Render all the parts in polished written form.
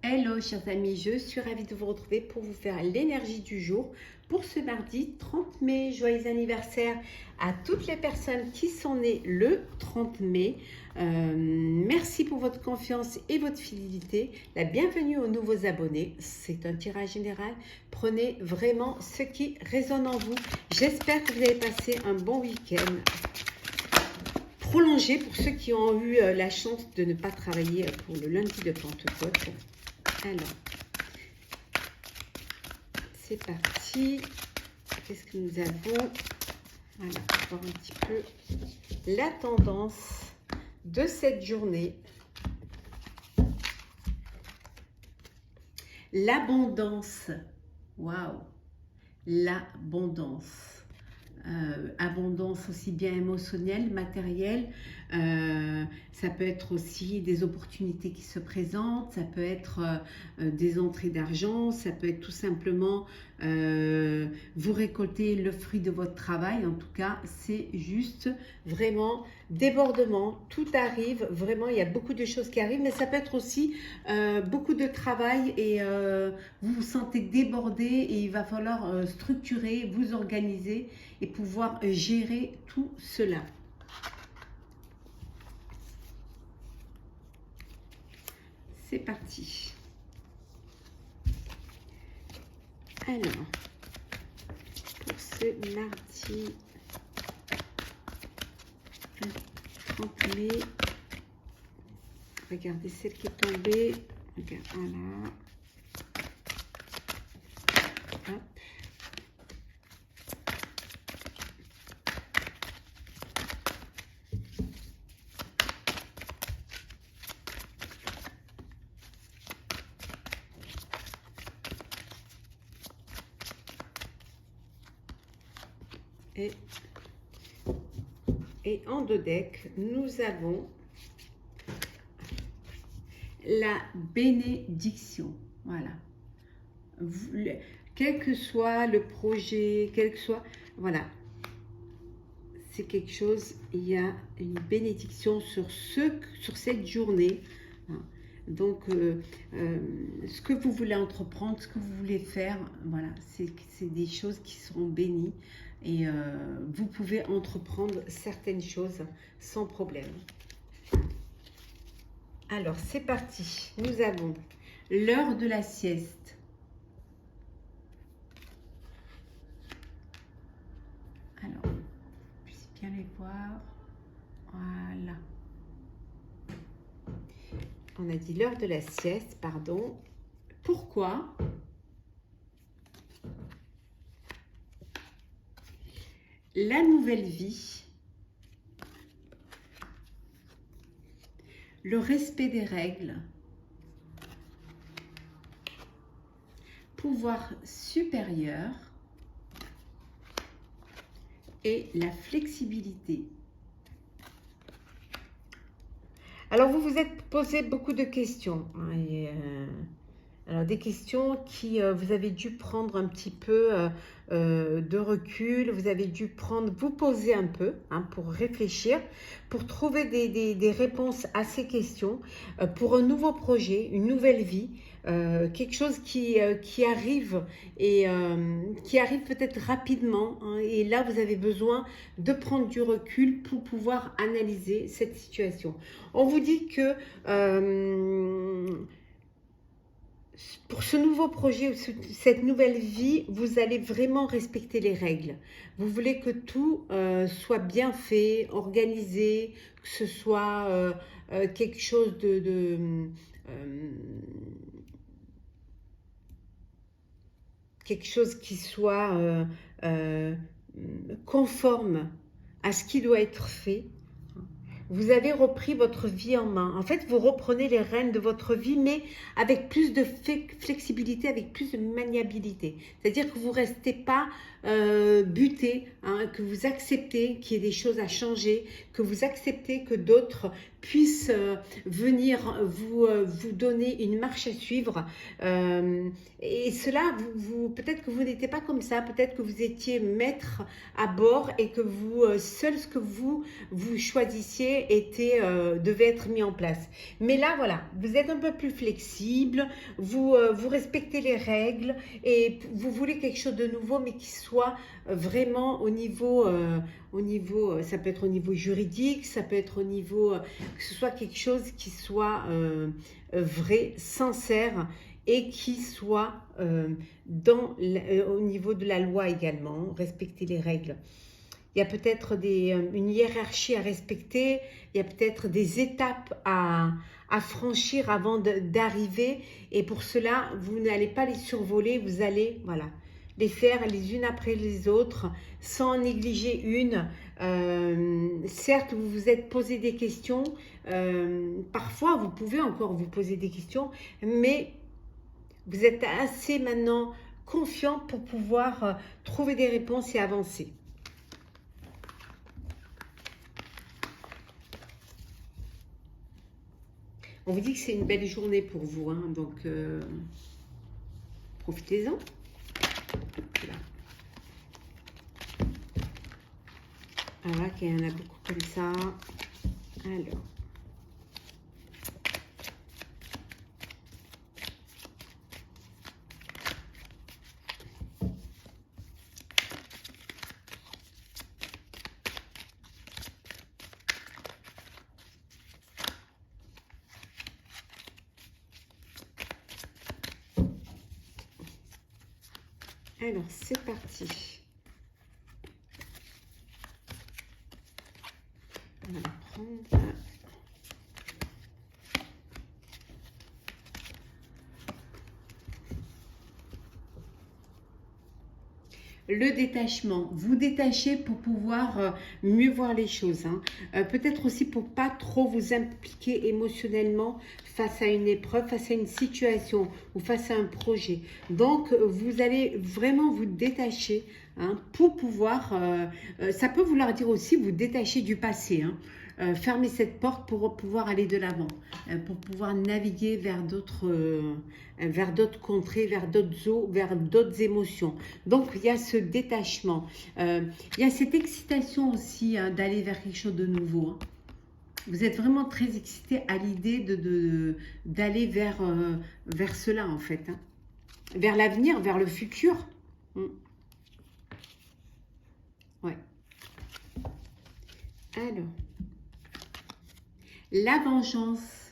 Hello chers amis, je suis ravie de vous retrouver pour vous faire l'énergie du jour pour ce mardi 30 mai. Joyeux anniversaire à toutes les personnes qui sont nées le 30 mai. Merci pour votre confiance et votre fidélité. La bienvenue aux nouveaux abonnés. C'est un tirage général. Prenez vraiment ce qui résonne en vous. J'espère que vous avez passé un bon week-end prolongé pour ceux qui ont eu la chance de ne pas travailler pour le lundi de Pentecôte. Alors, c'est parti. Qu'est-ce que nous avons? Voilà, on va voir un petit peu la tendance de cette journée. L'abondance. Waouh! L'abondance. Abondance aussi bien émotionnelle, matérielle, ça peut être aussi des opportunités qui se présentent, ça peut être des entrées d'argent, ça peut être tout simplement vous récolter le fruit de votre travail. En tout cas, c'est juste vraiment débordement, tout arrive, vraiment il y a beaucoup de choses qui arrivent, mais ça peut être aussi beaucoup de travail et vous vous sentez débordé et il va falloir structurer, vous organiser et pouvoir gérer tout cela. C'est parti. Alors, pour ce mardi 30 mai, regardez celle qui est tombée. Regarde, voilà. Hop. Et en deux decks, nous avons la bénédiction. Voilà. Quel que soit le projet, quel que soit... Voilà. C'est quelque chose, il y a une bénédiction sur cette journée. Donc, ce que vous voulez entreprendre, ce que vous voulez faire, voilà, c'est des choses qui seront bénies et vous pouvez entreprendre certaines choses sans problème. Alors, c'est parti. Nous avons l'heure de la sieste. Alors, je puisse bien les voir. Voilà. On a dit l'heure de la sieste, pardon. Pourquoi? La nouvelle vie, le respect des règles, pouvoir supérieur et la flexibilité. Alors, vous vous êtes posé beaucoup de questions. Alors, des questions qui vous avez dû prendre un petit peu de recul. Vous avez dû vous poser un peu pour réfléchir, pour trouver des réponses à ces questions, pour un nouveau projet, une nouvelle vie, quelque chose qui arrive et qui arrive peut-être rapidement. Et là, vous avez besoin de prendre du recul pour pouvoir analyser cette situation. On vous dit que pour ce nouveau projet, cette nouvelle vie, vous allez vraiment respecter les règles. Vous voulez que tout soit bien fait, organisé, que ce soit quelque chose quelque chose qui soit conforme à ce qui doit être fait. Vous avez repris votre vie en main. En fait, vous reprenez les rênes de votre vie, mais avec plus de flexibilité, avec plus de maniabilité. C'est-à-dire que vous ne restez pas buté, que vous acceptez qu'il y ait des choses à changer, que vous acceptez que d'autres puisse venir vous donner une marche à suivre. Et cela, peut-être que vous n'étiez pas comme ça, peut-être que vous étiez maître à bord et que seul ce que vous choisissiez devait être mis en place. Mais là, voilà, vous êtes un peu plus flexible, vous respectez les règles et vous voulez quelque chose de nouveau, mais qui soit vraiment au niveau, ça peut être au niveau juridique, ça peut être au niveau, que ce soit quelque chose qui soit vrai, sincère et qui soit au niveau de la loi également, respecter les règles. Il y a peut-être une hiérarchie à respecter, il y a peut-être des étapes à franchir avant d'arriver. Et pour cela, vous n'allez pas les survoler, vous allez les faire les unes après les autres, sans négliger une. Certes, vous vous êtes posé des questions. Parfois, vous pouvez encore vous poser des questions, mais vous êtes assez maintenant confiant pour pouvoir trouver des réponses et avancer. On vous dit que c'est une belle journée pour vous, hein, donc profitez-en. Voilà. Voilà, qu'il y en a beaucoup comme ça. Alors. Alors, c'est parti. On va prendre. Le détachement, vous détachez pour pouvoir mieux voir les choses. Hein. Peut-être aussi pour pas trop vous impliquer émotionnellement face à une épreuve, face à une situation ou face à un projet. Donc, vous allez vraiment vous détacher pour pouvoir... ça peut vouloir dire aussi vous détacher du passé. Fermer cette porte pour pouvoir aller de l'avant, pour pouvoir naviguer vers d'autres contrées, vers d'autres eaux, vers d'autres émotions. Donc, il y a ce détachement. Il y a cette excitation aussi d'aller vers quelque chose de nouveau. Hein. Vous êtes vraiment très excité à l'idée d'aller vers cela, en fait. Hein. Vers l'avenir, vers le futur. Ouais. Alors... la vengeance,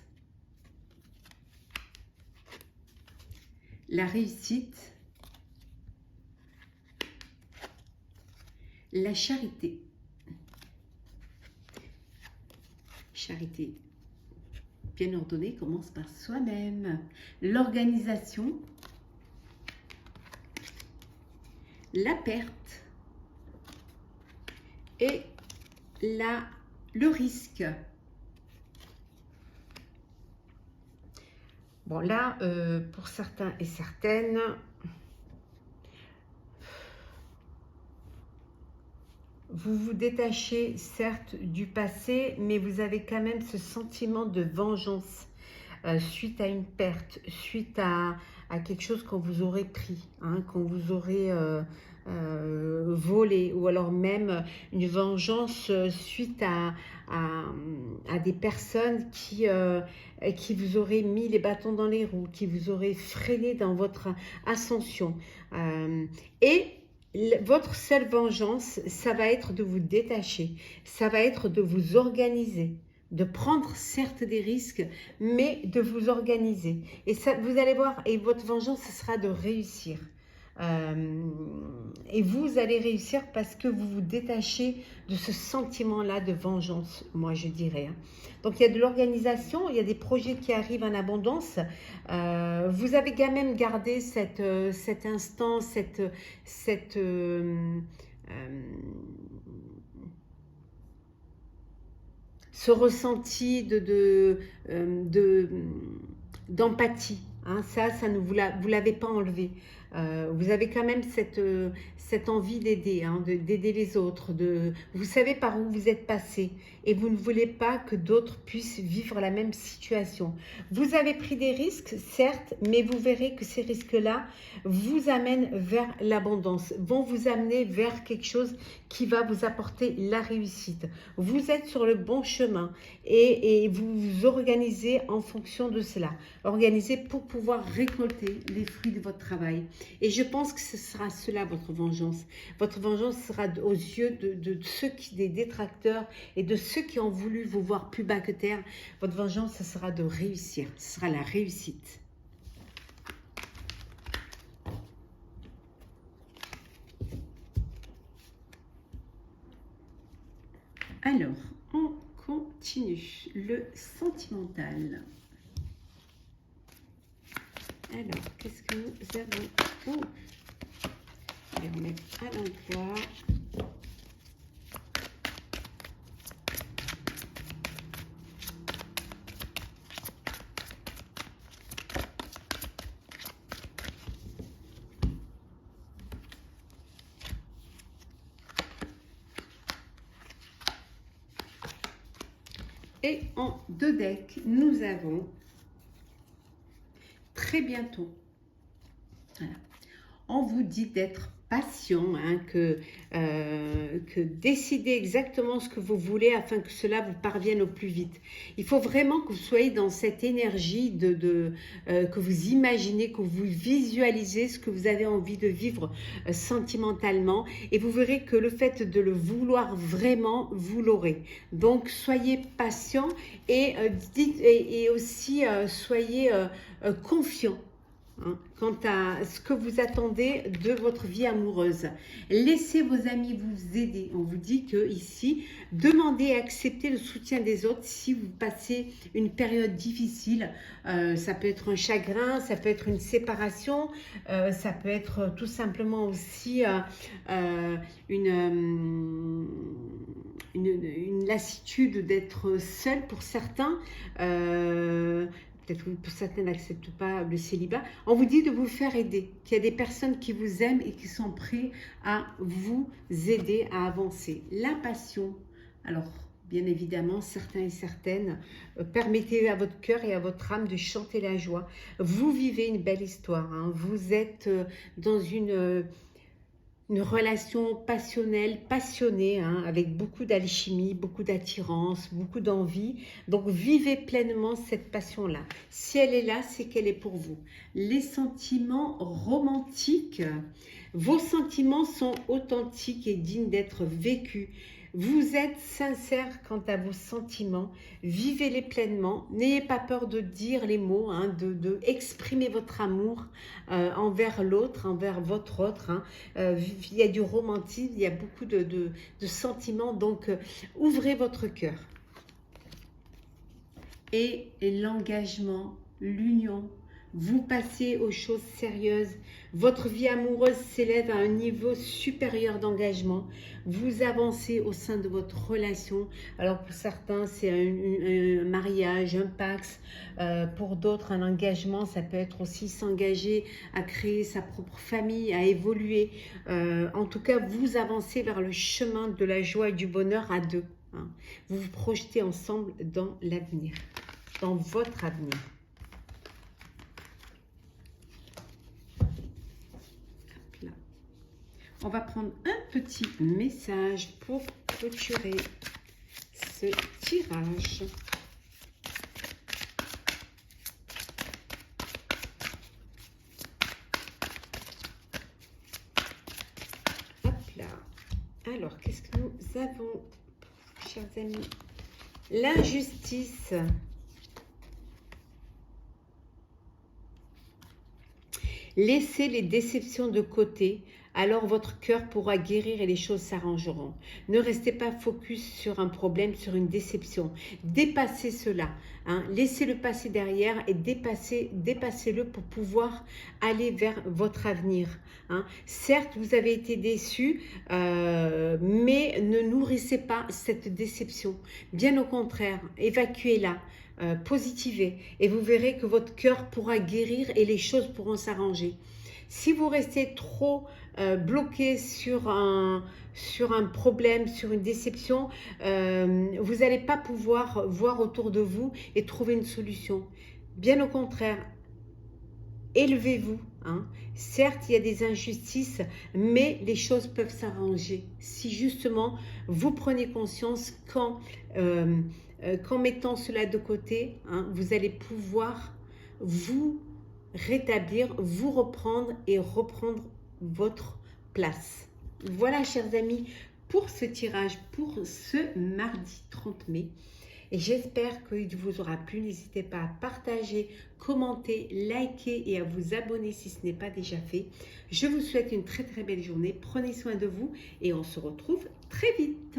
la réussite, la charité. Charité bien ordonnée commence par soi-même. L'organisation, la perte et le risque. Bon, là, pour certains et certaines, vous vous détachez certes du passé, mais vous avez quand même ce sentiment de vengeance suite à une perte, suite à quelque chose qu'on vous aurait pris, qu'on vous aurait volé, ou alors même une vengeance suite à des personnes qui vous auraient mis les bâtons dans les roues, qui vous auraient freiné dans votre ascension. Et votre seule vengeance, ça va être de vous détacher, ça va être de vous organiser, de prendre certes des risques, mais de vous organiser. Et ça, vous allez voir, et votre vengeance, ce sera de réussir. Et vous allez réussir parce que vous vous détachez de ce sentiment-là de vengeance, moi je dirais. Donc il y a de l'organisation, il y a des projets qui arrivent en abondance. Vous avez quand même gardé cet instant, ce ressenti d'empathie. Ça vous l'avez pas enlevé. Vous avez quand même cette envie d'aider, hein, d'aider les autres. Vous savez par où vous êtes passé et vous ne voulez pas que d'autres puissent vivre la même situation. Vous avez pris des risques, certes, mais vous verrez que ces risques-là vous amènent vers l'abondance, vont vous amener vers quelque chose qui va vous apporter la réussite. Vous êtes sur le bon chemin et vous vous organisez en fonction de cela. Organisez pour pouvoir récolter les fruits de votre travail. Et je pense que ce sera cela votre vengeance. Votre vengeance sera aux yeux de ceux des détracteurs et de ceux qui ont voulu vous voir plus bas que terre. Votre vengeance, ce sera de réussir. Ce sera la réussite. Alors, on continue. Le sentimental. Alors, qu'est-ce que nous avons? Oh, je vais remettre à l'emploi. Et en 2 decks, nous avons très bientôt. Voilà. On vous dit d'être patient, hein, que décidez exactement ce que vous voulez afin que cela vous parvienne au plus vite. Il faut vraiment que vous soyez dans cette énergie que vous imaginez, que vous visualisez ce que vous avez envie de vivre sentimentalement et vous verrez que le fait de le vouloir vraiment, vous l'aurez. Donc soyez patient et aussi soyez confiant. Quant à ce que vous attendez de votre vie amoureuse. Laissez vos amis vous aider. On vous dit que ici, demandez et acceptez le soutien des autres si vous passez une période difficile. Ça peut être un chagrin, ça peut être une séparation, ça peut être tout simplement aussi une lassitude d'être seul pour certains. Peut-être que certains n'acceptent pas le célibat. On vous dit de vous faire aider, qu'il y a des personnes qui vous aiment et qui sont prêtes à vous aider à avancer. La passion, alors bien évidemment, certains et certaines, permettez à votre cœur et à votre âme de chanter la joie. Vous vivez une belle histoire, hein. Vous êtes dans une relation passionnelle, passionnée, hein, avec beaucoup d'alchimie, beaucoup d'attirance, beaucoup d'envie. Donc, vivez pleinement cette passion-là. Si elle est là, c'est qu'elle est pour vous. Les sentiments romantiques, vos sentiments sont authentiques et dignes d'être vécus. Vous êtes sincère quant à vos sentiments, vivez-les pleinement, n'ayez pas peur de dire les mots, hein, de exprimer votre amour envers l'autre, envers votre autre. Hein. Il y a du romantisme, il y a beaucoup de sentiments, donc ouvrez votre cœur. Et l'engagement, l'union, vous passez aux choses sérieuses. Votre vie amoureuse s'élève à un niveau supérieur d'engagement. Vous avancez au sein de votre relation. Alors pour certains, c'est un mariage, un pax. Pour d'autres, un engagement, ça peut être aussi s'engager à créer sa propre famille, à évoluer. En tout cas, vous avancez vers le chemin de la joie et du bonheur à deux. Hein. Vous vous projetez ensemble dans l'avenir, dans votre avenir. On va prendre un petit message pour clôturer ce tirage. Hop là. Alors, qu'est-ce que nous avons, chers amis? L'injustice. Laissez les déceptions de côté, alors votre cœur pourra guérir et les choses s'arrangeront. Ne restez pas focus sur un problème, sur une déception. Dépassez cela. Hein. Laissez-le passer derrière et dépassez-le pour pouvoir aller vers votre avenir. Hein. Certes, vous avez été déçu, mais ne nourrissez pas cette déception. Bien au contraire, évacuez-la. Positivez et vous verrez que votre cœur pourra guérir et les choses pourront s'arranger. Si vous restez trop bloqué sur un problème, sur une déception, vous n'allez pas pouvoir voir autour de vous et trouver une solution. Bien au contraire, élevez-vous. Hein. Certes, il y a des injustices, mais les choses peuvent s'arranger. Si justement, vous prenez conscience qu'en mettant cela de côté, hein, vous allez pouvoir vous rétablir, vous reprendre et reprendre votre place. Voilà, chers amis, pour ce tirage, pour ce mardi 30 mai. Et j'espère qu'il vous aura plu. N'hésitez pas à partager, commenter, liker et à vous abonner si ce n'est pas déjà fait. Je vous souhaite une très très belle journée. Prenez soin de vous et on se retrouve très vite.